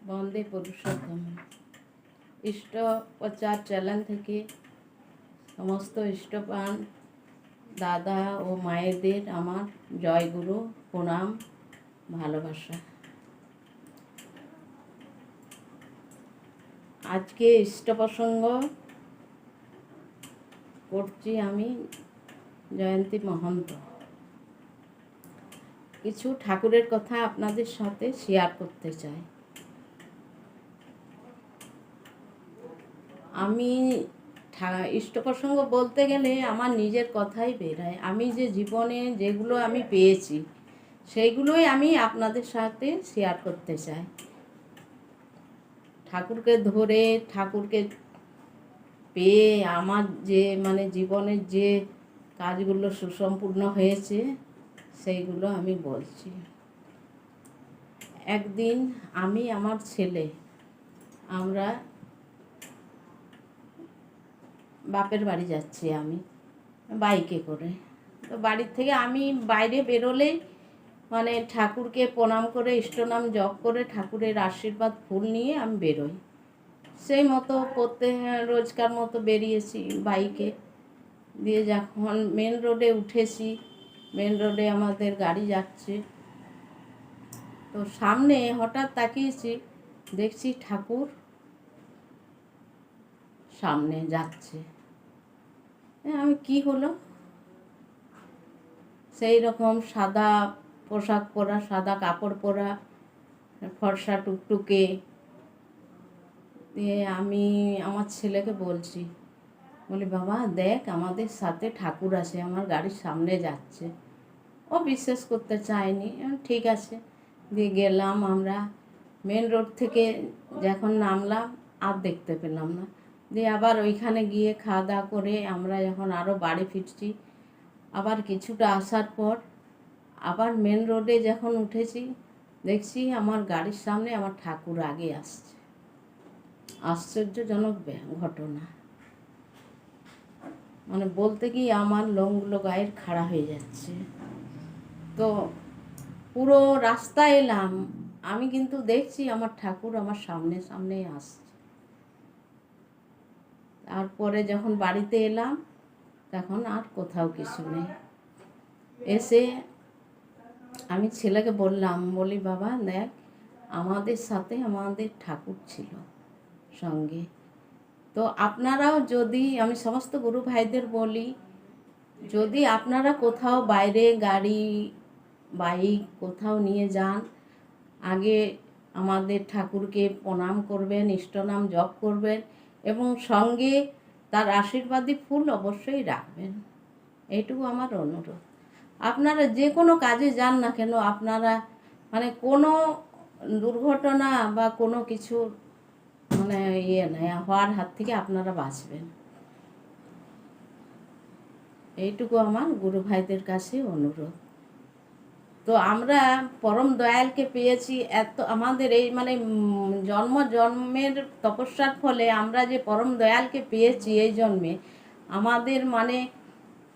বন্দে পুরুষোত্তম। ইষ্ট প্রচার চ্যানেল থেকে সমস্ত ইষ্টপ্রাণ দাদা ও মায়েদের আমার জয়গুরু, প্রণাম, ভালোবাসা। আজকে ইষ্ট প্রসঙ্গ করছি আমি জয়ন্তী মহন্ত। কিছু ঠাকুরের কথা আপনাদের সাথে শেয়ার করতে চাই। আমি ইষ্ট প্রসঙ্গ বলতে গেলে আমার নিজের কথাই বেরায়। আমি যে জীবনে যেগুলো আমি পেয়েছি সেইগুলোই আমি আপনাদের সাথে শেয়ার করতে চাই। ঠাকুরকে ধরে, ঠাকুরকে পেয়ে আমার যে জীবনের যে কাজগুলো সুসম্পূর্ণ হয়েছে সেইগুলো আমি বলছি। একদিন আমি আমার ছেলে আমরা বাপের বাড়ি যাচ্ছি, আমি বাইকে করে। তো বাড়ির থেকে আমি বাইরে বেরোলেই ঠাকুরকে প্রণাম করে, ইষ্টনাম জপ করে, ঠাকুরের আশীর্বাদ ফুল নিয়ে আমি বেরোই। সেই মতো রোজকার মতো বেরিয়েছি বাইকে দিয়ে। যখন মেন রোডে উঠেছি, মেন রোডে আমাদের গাড়ি যাচ্ছে, তো সামনে হঠাৎ তাকিয়েছি, দেখছি ঠাকুর সামনে যাচ্ছে। আমি কি হলো, সেই রকম সাদা পোশাক পরা, সাদা কাপড় পরা, ফর্সা টুকটুকে দিয়ে আমি আমার ছেলেকে বলছি, বলি বাবা দেখ আমাদের সাথে ঠাকুর আছে, আমার গাড়ির সামনে যাচ্ছে। ও বিশ্বাস করতে চায়নি। ঠিক আছে, দিয়ে গেলাম। আমরা মেন রোড থেকে যখন নামলাম আর দেখতে পেলাম না। দিয়ে আবার ওইখানে গিয়ে খাওয়া দাওয়া করে আমরা যখন আরও বাড়ি ফিরছি, আবার কিছুটা আসার পর আবার মেন রোডে যখন উঠেছি, দেখছি আমার গাড়ির সামনে আমার ঠাকুর আগে আসছে। আশ্চর্যজনক ঘটনা, বলতে গিয়ে আমার লোমগুলো গায়ের খাড়া হয়ে যাচ্ছে। তো পুরো রাস্তা এলাম, আমি কিন্তু দেখছি আমার ঠাকুর আমার সামনে সামনেই আসছে। তারপরে যখন বাড়িতে এলাম তখন আর কোথাও কিছু নেই। এসে আমি ছেলেকে বললাম, বলি বাবা দেখ আমাদের সাথে আমাদের ঠাকুর ছিল সঙ্গে। তো আপনারাও যদি, আমি সমস্ত গুরু ভাইদের বলি, যদি আপনারা কোথাও বাইরে গাড়ি বাইক কোথাও নিয়ে যান, আগে আমাদের ঠাকুরকে প্রণাম করবেন, ইষ্টনাম জপ করবেন এবং সঙ্গে তার আশীর্বাদী ফুল অবশ্যই রাখবেন। এইটুকু আমার অনুরোধ। আপনারা যে কোনো কাজে যান না কেন, আপনারা কোনো দুর্ঘটনা বা কোনো কিছু হওয়ার হাত থেকে আপনারা বাঁচবেন। এইটুকু আমার গুরু ভাইদের কাছে অনুরোধ। তো আমরা পরম দয়ালকে পেয়েছি, এত আমাদের এই জন্মের তপস্যার ফলে আমরা যে পরম দয়ালকে পেয়েছি এই জন্মে, আমাদের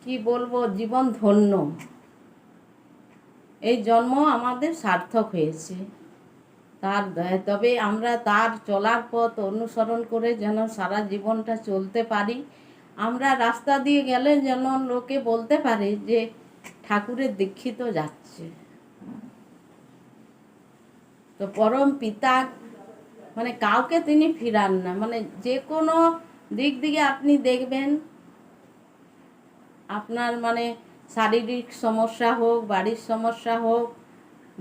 কি বলবো, জীবন ধন্য। এই জন্ম আমাদের সার্থক হয়েছে তার দয়া। তবে আমরা তার চলার পথ অনুসরণ করে যেন সারা জীবনটা চলতে পারি। আমরা রাস্তা দিয়ে গেলে যেন লোকে বলতে পারে যে ঠাকুরের দীক্ষিত যাচ্ছে। তো পরম পিতা কাউকে তিনি ফিরান না। যে কোনো দিক থেকে আপনি দেখবেন, আপনার শারীরিক সমস্যা হোক, বাড়ির সমস্যা হোক,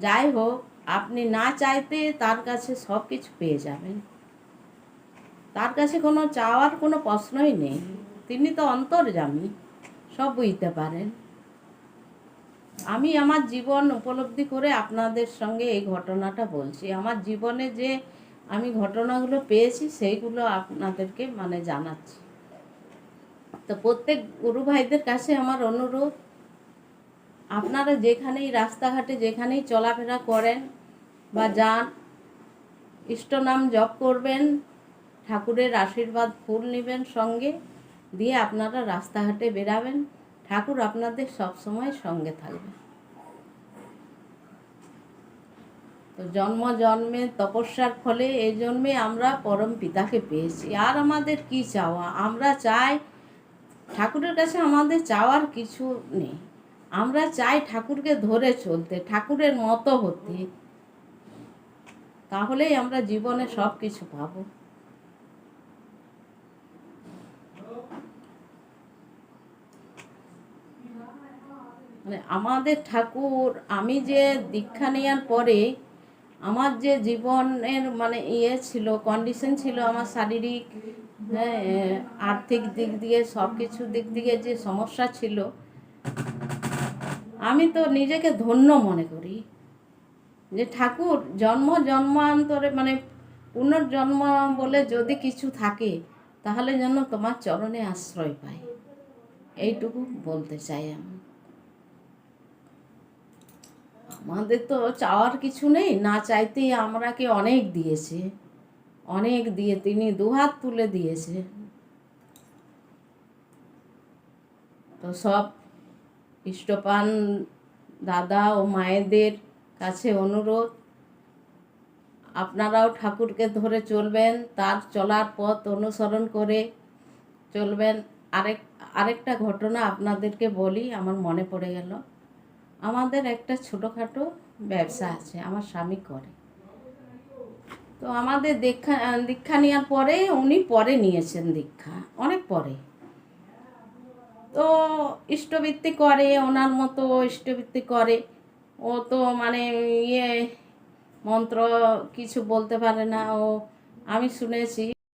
যাই হোক, আপনি না চাইতে তার কাছে সব কিছু পেয়ে যাবেন। তার কাছে কোনো চাওয়ার কোনো প্রশ্নই নেই। তিনি তো অন্তর্যামী, সব বুঝতে পারেন। আমি আমার জীবন উপলব্ধি করে আপনাদের সঙ্গে এই ঘটনাটা বলছি। আমার জীবনে যে আমি ঘটনাগুলো পেয়েছি সেইগুলো আপনাদেরকে জানাচ্ছি। তো প্রত্যেক গুরু ভাইদের কাছে আমার অনুরোধ, আপনারা যেখানেই রাস্তাঘাটে যেখানেই চলাফেরা করেন বা যান, ইষ্টনাম জপ করবেন, ঠাকুরের আশীর্বাদ ফুল নেবেন সঙ্গে, দিয়ে আপনারা রাস্তাঘাটে বেরাবেন। ঠাকুর আপনাদের সব সময় সঙ্গে থাকবে। তো তো জন্ম জন্মের তপস্যার ফলে এই জন্মে আমরা পরম পিতাকে পেয়েছি। আর আমাদের কি চাওয়া? আমরা চাই ঠাকুরের কাছে, আমাদের চাওয়ার কিছু নেই। আমরা চাই ঠাকুরকে ধরে চলতে, ঠাকুরের মতো হতে, তাহলেই আমরা জীবনে সব কিছু পাবো। মানে আমাদের ঠাকুর, আমি যে দীক্ষা নেওয়ার পরে আমার যে জীবনের মানে ছিল, কন্ডিশন ছিল, আমার শারীরিক, হ্যাঁ, আর্থিক দিক দিয়ে, সব কিছুর দিক দিয়ে যে সমস্যা ছিল, আমি তো নিজেকে ধন্য মনে করি যে ঠাকুর জন্ম জন্মান্তরে মানে পুনর্জন্ম বলে যদি কিছু থাকে, তাহলে যেন তোমার চরণে আশ্রয় পাই, এইটুকু বলতে চাই আমি। আমাদের তো চাওয়ার কিছু নেই, না চাইতেই আমরাকে অনেক দিয়েছে, অনেক দিয়ে তিনি দুহাত তুলে দিয়েছে। তো সব ইষ্টপান দাদা ও মায়েদের কাছে অনুরোধ, আপনারাও ঠাকুরকে ধরে চলবেন, তার চলার পথ অনুসরণ করে চলবেন। আরেকটা ঘটনা আপনাদেরকে বলি, আমার মনে পড়ে গেল। আমাদের একটা ছোটোখাটো ব্যবসা আছে, আমার স্বামী করে। তো আমাদের দীক্ষা নেওয়ার পরে, উনি পরে নিয়েছেন দীক্ষা, অনেক পরে। তো ইষ্টবৃত্তি করে, ওনার মতো ইষ্টবৃত্তি করে। ও তো মানে মন্ত্র কিছু বলতে পারে না। ও আমি শুনেছি